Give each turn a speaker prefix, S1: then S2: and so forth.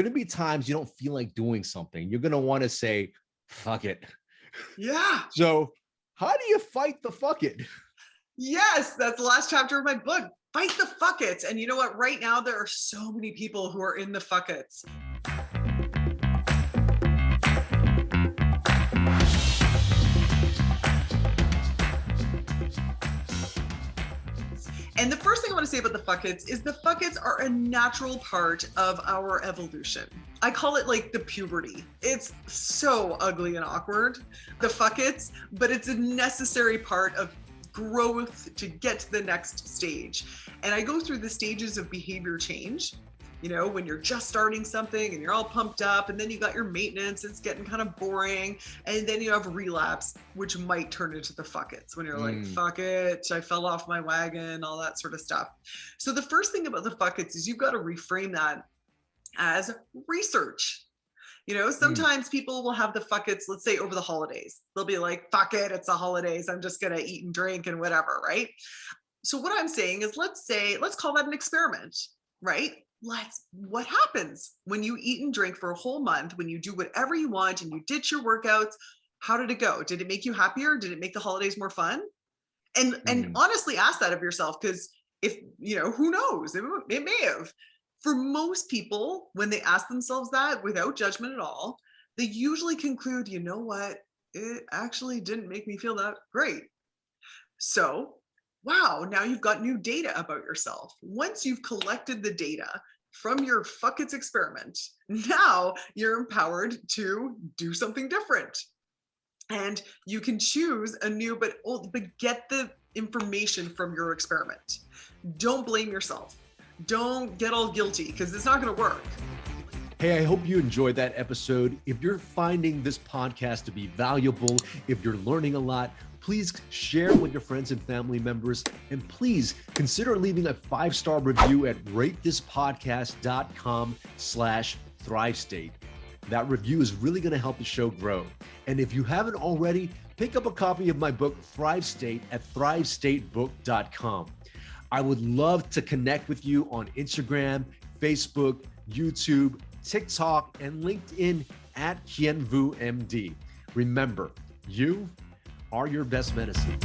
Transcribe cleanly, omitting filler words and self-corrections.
S1: Going to be times you don't feel like doing something. You're going to want to say, fuck it.
S2: Yeah.
S1: So how do you fight the fuck it?
S2: Yes, that's the last chapter of my book. Fight the fuck it's. And you know what? Right now, there are so many people who are in the fuck it's. And the first thing I want to say about the fuck-its is the fuck-its are a natural part of our evolution. I call it like the puberty. It's so ugly and awkward, the fuck-its, but it's a necessary part of growth to get to the next stage. And I go through the stages of behavior change. You know, when you're just starting something and you're all pumped up, and then you got your maintenance, it's getting kind of boring. And then you have relapse, which might turn into the fuck-its when you're like, fuck it, I fell off my wagon, all that sort of stuff. So the first thing about the fuck-its is you've got to reframe that as research. You know, sometimes people will have the fuck-its, let's say over the holidays. They'll be like, fuck it, it's the holidays, I'm just going to eat and drink and whatever, right? So what I'm saying is, let's call that an experiment, right? What happens when you eat and drink for a whole month, when you do whatever you want and you ditch your workouts? How did it go? Did it make you happier? Did it make the holidays more fun? And honestly ask that of yourself, because if, you know, who knows, it may have. For most people, when they ask themselves that without judgment at all, they usually conclude, you know what, it actually didn't make me feel that great. So wow, now you've got new data about yourself. Once you've collected the data from your fuck-its experiment, now you're empowered to do something different. And you can choose a new, but get the information from your experiment. Don't blame yourself. Don't get all guilty, because it's not going to work.
S1: Hey, I hope you enjoyed that episode. If you're finding this podcast to be valuable, if you're learning a lot, please share with your friends and family members, and please consider leaving a 5-star review at ratethispodcast.com/ThriveState. That review is really going to help the show grow. And if you haven't already, pick up a copy of my book, Thrive State, at ThriveStateBook.com. I would love to connect with you on Instagram, Facebook, YouTube, TikTok, and LinkedIn at KienVuMD. Remember, you are your best medicine.